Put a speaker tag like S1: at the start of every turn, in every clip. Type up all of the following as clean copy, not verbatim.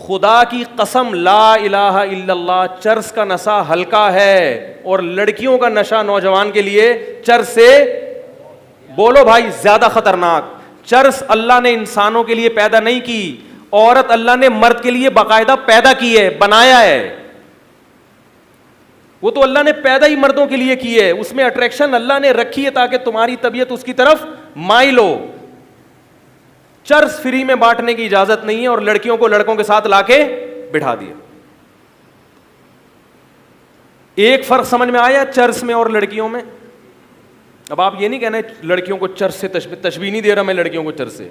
S1: خدا کی قسم لا الہ الا اللہ چرس کا نشہ ہلکا ہے اور لڑکیوں کا نشہ نوجوان کے لیے چرس سے بولو بھائی زیادہ خطرناک. چرس اللہ نے انسانوں کے لیے پیدا نہیں کی, عورت اللہ نے مرد کے لیے باقاعدہ پیدا کی ہے, بنایا ہے. وہ تو اللہ نے پیدا ہی مردوں کے لیے کی ہے, اس میں اٹریکشن اللہ نے رکھی ہے تاکہ تمہاری طبیعت اس کی طرف مائل ہو. چرس فری میں بانٹنے کی اجازت نہیں ہے اور لڑکیوں کو لڑکوں کے ساتھ لا کے بٹھا دیا. ایک فرق سمجھ میں آیا چرس میں اور لڑکیوں میں؟ اب آپ یہ نہیں کہنا لڑکیوں کو چرس سے تشبیہ نہیں دے رہا میں لڑکیوں کو چرس سے.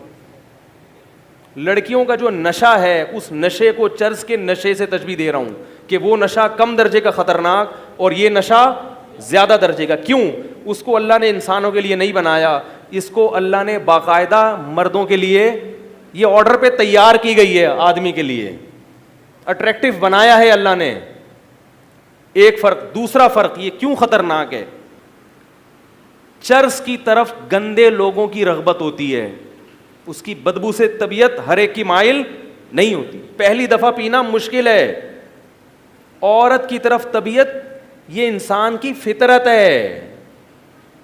S1: لڑکیوں کا جو نشہ ہے اس نشے کو چرس کے نشے سے تشبیہ دے رہا ہوں کہ وہ نشہ کم درجے کا خطرناک اور یہ نشہ زیادہ درجے کا. کیوں؟ اس کو اللہ نے انسانوں کے لیے نہیں بنایا, اس کو اللہ نے باقاعدہ مردوں کے لیے یہ آرڈر پہ تیار کی گئی ہے, آدمی کے لیے اٹریکٹیو بنایا ہے اللہ نے. ایک فرق. دوسرا فرق یہ کیوں خطرناک ہے, چرس کی طرف گندے لوگوں کی رغبت ہوتی ہے, اس کی بدبو سے طبیعت ہر ایک کی مائل نہیں ہوتی. پہلی دفعہ پینا مشکل ہے. عورت کی طرف طبیعت یہ انسان کی فطرت ہے.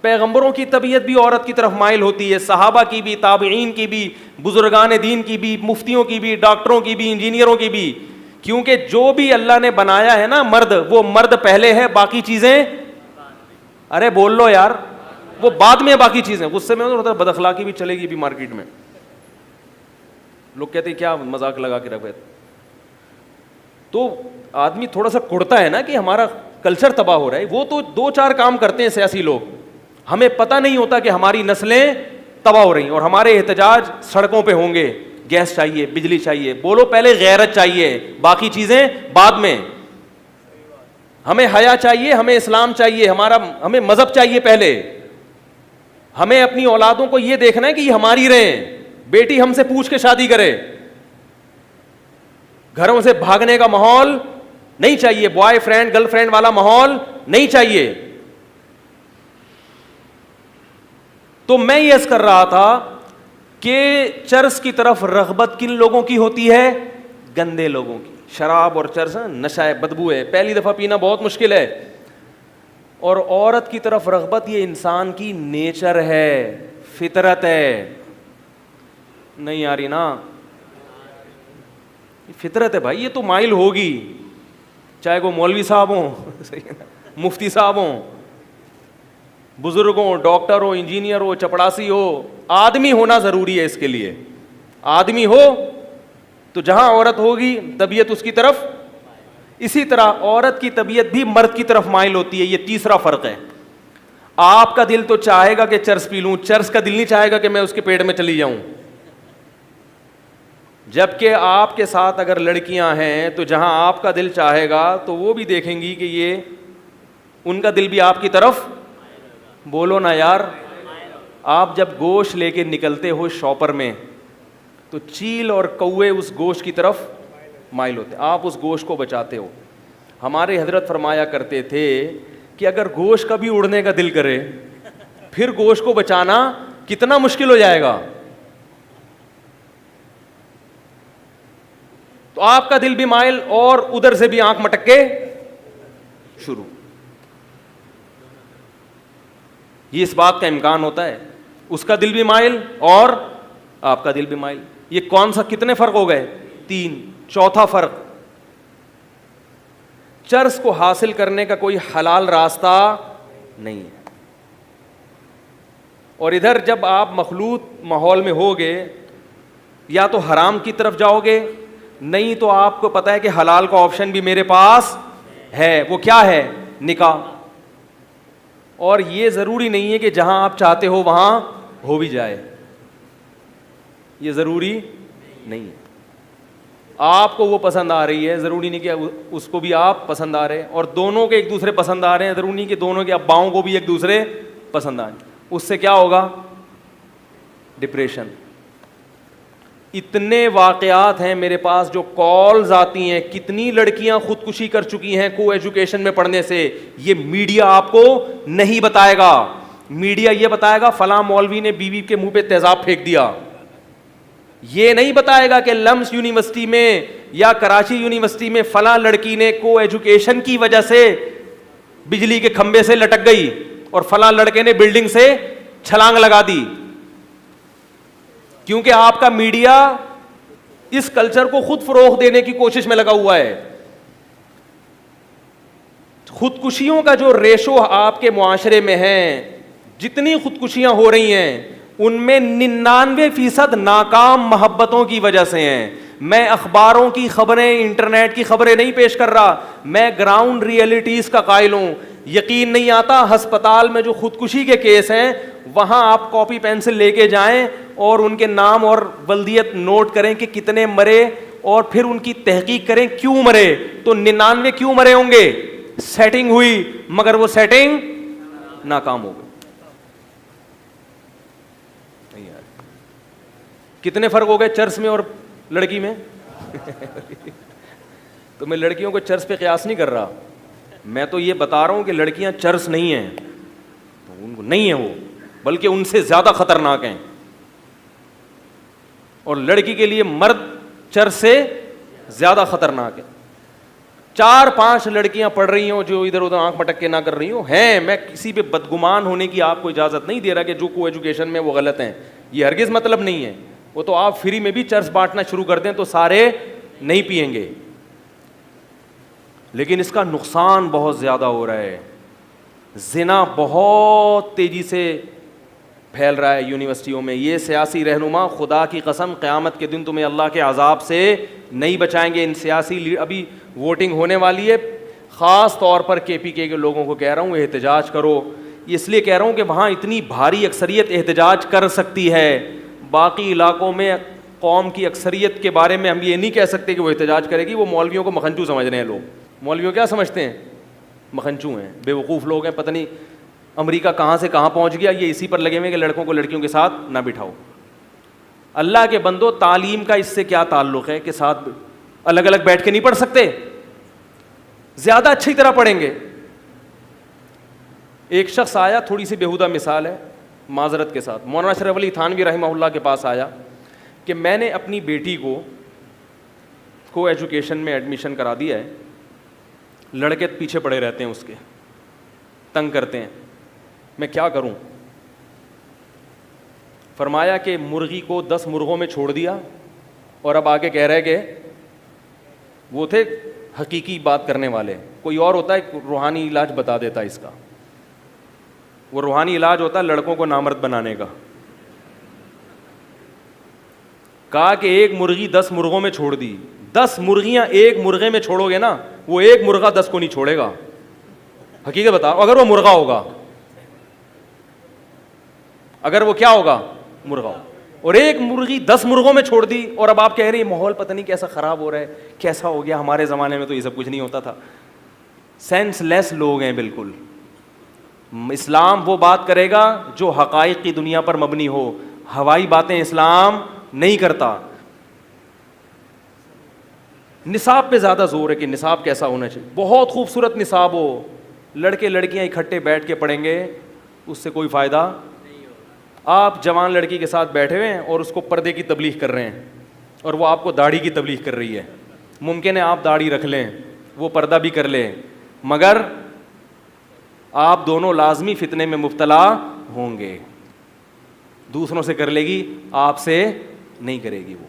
S1: پیغمبروں کی طبیعت بھی عورت کی طرف مائل ہوتی ہے, صحابہ کی بھی, تابعین کی بھی, بزرگان دین کی بھی, مفتیوں کی بھی, ڈاکٹروں کی بھی, انجینئروں کی بھی. کیونکہ جو بھی اللہ نے بنایا ہے نا مرد, وہ مرد پہلے ہے, باقی چیزیں ارے بول لو یار وہ بعد میں باقی چیزیں. غصے میں ہوتا ہے بد اخلاقی بھی چلے گی بھی مارکیٹ میں. لوگ کہتے ہیں کیا مذاق لگا کے رکھے, تو آدمی تھوڑا سا کڑتا ہے نا کہ ہمارا کلچر تباہ ہو رہا ہے. وہ تو دو چار کام کرتے ہیں سیاسی لوگ, ہمیں پتہ نہیں ہوتا کہ ہماری نسلیں تباہ ہو رہی ہیں اور ہمارے احتجاج سڑکوں پہ ہوں گے. گیس چاہیے, بجلی چاہیے, بولو پہلے غیرت چاہیے, باقی چیزیں بعد میں. ہمیں حیا چاہیے, ہمیں اسلام چاہیے, ہمیں مذہب چاہیے پہلے. ہمیں اپنی اولادوں کو یہ دیکھنا ہے کہ یہ ہماری رہیں. بیٹی ہم سے پوچھ کے شادی کرے, گھروں سے بھاگنے کا ماحول نہیں چاہیے, بوائے فرینڈ گرل فرینڈ والا ماحول نہیں چاہیے. تو میں یہ عرض کر رہا تھا کہ چرس کی طرف رغبت کن لوگوں کی ہوتی ہے؟ گندے لوگوں کی. شراب اور چرس نشہ ہے, بدبو ہے, پہلی دفعہ پینا بہت مشکل ہے. اور عورت کی طرف رغبت یہ انسان کی نیچر ہے, فطرت ہے. نہیں آ رہی نا, فطرت ہے بھائی, یہ تو مائل ہوگی, چاہے وہ مولوی صاحب ہوں, مفتی صاحب ہوں, بزرگ ہوں, ڈاکٹر ہو, انجینئر ہو, چپڑاسی ہو. آدمی ہونا ضروری ہے اس کے لیے. آدمی ہو تو جہاں عورت ہوگی طبیعت اس کی طرف. اسی طرح عورت کی طبیعت بھی مرد کی طرف مائل ہوتی ہے. یہ تیسرا فرق ہے. آپ کا دل تو چاہے گا کہ چرس پی لوں, چرس کا دل نہیں چاہے گا کہ میں اس کے پیٹ میں چلی جاؤں. جبکہ آپ کے ساتھ اگر لڑکیاں ہیں تو جہاں آپ کا دل چاہے گا تو وہ بھی دیکھیں گی کہ یہ ان کا دل بھی آپ کی طرف. بولو نا یار. آپ جب گوشت لے کے نکلتے ہو شاپر میں تو چیل اور کوے اس گوشت کی طرف مائل ہوتے, آپ اس گوشت کو بچاتے ہو. ہمارے حضرت فرمایا کرتے تھے کہ اگر گوشت کا بھی اڑنے کا دل کرے پھر گوشت کو بچانا کتنا مشکل ہو جائے گا. تو آپ کا دل بھی مائل اور ادھر سے بھی آنکھ مٹک کے شروع. یہ اس بات کا امکان ہوتا ہے, اس کا دل بھی مائل اور آپ کا دل بھی مائل. یہ کون سا, کتنے فرق ہو گئے؟ 3. چوتھا فرق, چرس کو حاصل کرنے کا کوئی حلال راستہ نہیں ہے. اور ادھر جب آپ مخلوط ماحول میں ہوگے یا تو حرام کی طرف جاؤ گے, نہیں تو آپ کو پتا ہے کہ حلال کا آپشن بھی میرے پاس ہے. وہ کیا ہے؟ نکاح. اور یہ ضروری نہیں ہے کہ جہاں آپ چاہتے ہو وہاں ہو بھی جائے, یہ ضروری نہیں ہے. آپ کو وہ پسند آ رہی ہے, ضروری نہیں کہ اس کو بھی آپ پسند آ رہے ہیں, اور دونوں کے ایک دوسرے پسند آ رہے ہیں, ضروری نہیں کہ دونوں کے اباؤں کو بھی ایک دوسرے پسند آئیں. اس سے کیا ہوگا؟ ڈپریشن. اتنے واقعات ہیں میرے پاس جو کالز آتی ہیں, کتنی لڑکیاں خودکشی کر چکی ہیں کو ایجوکیشن میں پڑھنے سے. یہ میڈیا آپ کو نہیں بتائے گا. میڈیا یہ بتائے گا فلاں مولوی نے بیوی کے منہ پہ تیزاب پھینک دیا, یہ نہیں بتائے گا کہ لمس یونیورسٹی میں یا کراچی یونیورسٹی میں فلاں لڑکی نے کو ایجوکیشن کی وجہ سے بجلی کے کھمبے سے لٹک گئی اور فلاں لڑکے نے بلڈنگ سے چھلانگ لگا دی. کیونکہ آپ کا میڈیا اس کلچر کو خود فروغ دینے کی کوشش میں لگا ہوا ہے. خودکشیوں کا جو ریشو آپ کے معاشرے میں ہے, جتنی خودکشیاں ہو رہی ہیں ان میں 99% ناکام محبتوں کی وجہ سے ہیں. میں اخباروں کی خبریں, انٹرنیٹ کی خبریں نہیں پیش کر رہا, میں گراؤنڈ ریئلٹیز کا قائل ہوں. یقین نہیں آتا, ہسپتال میں جو خودکشی کے کیس ہیں وہاں آپ کاپی پینسل لے کے جائیں اور ان کے نام اور ولدیت نوٹ کریں کہ کتنے مرے, اور پھر ان کی تحقیق کریں کیوں مرے. تو 99 کیوں مرے ہوں گے؟ سیٹنگ ہوئی, مگر وہ سیٹنگ ناکام ہو گئی. کتنے فرق ہو گئے چرس میں اور لڑکی میں؟ تو میں لڑکیوں کو چرس پہ قیاس نہیں کر رہا, میں تو یہ بتا رہا ہوں کہ لڑکیاں چرس نہیں ہیں, ان کو نہیں ہیں وہ, بلکہ ان سے زیادہ خطرناک ہیں. اور لڑکی کے لیے مرد چرس سے زیادہ خطرناک ہے. 4-5 لڑکیاں پڑھ رہی ہوں جو ادھر ادھر آنکھ مٹک کے نہ کر رہی ہوں ہیں, میں کسی پہ بدگمان ہونے کی آپ کو اجازت نہیں دے رہا کہ جو کو ایجوکیشن میں وہ غلط ہیں, یہ ہرگز مطلب نہیں ہے. وہ تو آپ فری میں بھی چرس بانٹنا شروع کر دیں تو سارے نہیں پئیں گے, لیکن اس کا نقصان بہت زیادہ ہو رہا ہے. زنا بہت تیزی سے پھیل رہا ہے یونیورسٹیوں میں. یہ سیاسی رہنما خدا کی قسم قیامت کے دن تمہیں اللہ کے عذاب سے نہیں بچائیں گے. ان سیاسی ابھی ووٹنگ ہونے والی ہے, خاص طور پر کے پی کے لوگوں کو کہہ رہا ہوں احتجاج کرو. اس لیے کہہ رہا ہوں کہ وہاں اتنی بھاری اکثریت احتجاج کر سکتی ہے. باقی علاقوں میں قوم کی اکثریت کے بارے میں ہم یہ نہیں کہہ سکتے کہ وہ احتجاج کرے گی. وہ مولویوں کو مکھنچو سمجھ رہے ہیں لوگ. مولویوں کیا سمجھتے ہیں؟ مکھنچو ہیں, بے وقوف لوگ ہیں. پتہ نہیں امریکہ کہاں سے کہاں پہنچ گیا, یہ اسی پر لگے ہوئے کہ لڑکوں کو لڑکیوں کے ساتھ نہ بٹھاؤ. اللہ کے بندو, تعلیم کا اس سے کیا تعلق ہے کہ ساتھ الگ الگ بیٹھ کے نہیں پڑھ سکتے؟ زیادہ اچھی طرح پڑھیں گے. ایک شخص آیا, تھوڑی سی بیہودہ مثال ہے معذرت کے ساتھ, مولانا اشرف علی تھانوی رحمہ اللہ کے پاس آیا کہ میں نے اپنی بیٹی کو ایجوکیشن میں ایڈمیشن کرا دیا ہے, لڑکے پیچھے پڑے رہتے ہیں, اس کے تنگ کرتے ہیں, میں کیا کروں؟ فرمایا کہ مرغی کو 10 مرغوں میں چھوڑ دیا, اور اب آگے کہہ رہے کہ وہ تھے حقیقی بات کرنے والے, کوئی اور ہوتا ہے روحانی علاج بتا دیتا اس کا. وہ روحانی علاج ہوتا ہے لڑکوں کو نامرد بنانے کا. کہا کہ ایک مرغی 10 مرغوں میں چھوڑ دی, 10 مرغیاں ایک مرغے میں چھوڑو گے نا, وہ ایک مرغہ 10 کو نہیں چھوڑے گا. حقیقت بتاؤ, اگر وہ مرغا ہوگا, اگر وہ کیا ہوگا, مرغا ہوگا. اور ایک مرغی 10 مرغوں میں چھوڑ دی, اور اب آپ کہہ رہے ہیں ماحول پتہ نہیں کیسا خراب ہو رہا ہے, کیسا ہو گیا, ہمارے زمانے میں تو یہ سب کچھ نہیں ہوتا تھا. سینس لیس لوگ ہیں بالکل. اسلام وہ بات کرے گا جو حقائق کی دنیا پر مبنی ہو, ہوائی باتیں اسلام نہیں کرتا. نصاب پہ زیادہ زور ہے کہ نصاب کیسا ہونا چاہیے. بہت خوبصورت نصاب ہو, لڑکے لڑکیاں اکٹھے بیٹھ کے پڑھیں گے, اس سے کوئی فائدہ نہیں ہوگا. آپ جوان لڑکی کے ساتھ بیٹھے ہوئے ہیں اور اس کو پردے کی تبلیغ کر رہے ہیں, اور وہ آپ کو داڑھی کی تبلیغ کر رہی ہے. ممکن ہے آپ داڑھی رکھ لیں, وہ پردہ بھی کر لیں, مگر آپ دونوں لازمی فتنے میں مبتلا ہوں گے. دوسروں سے کر لے گی, آپ سے نہیں کرے گی وہ.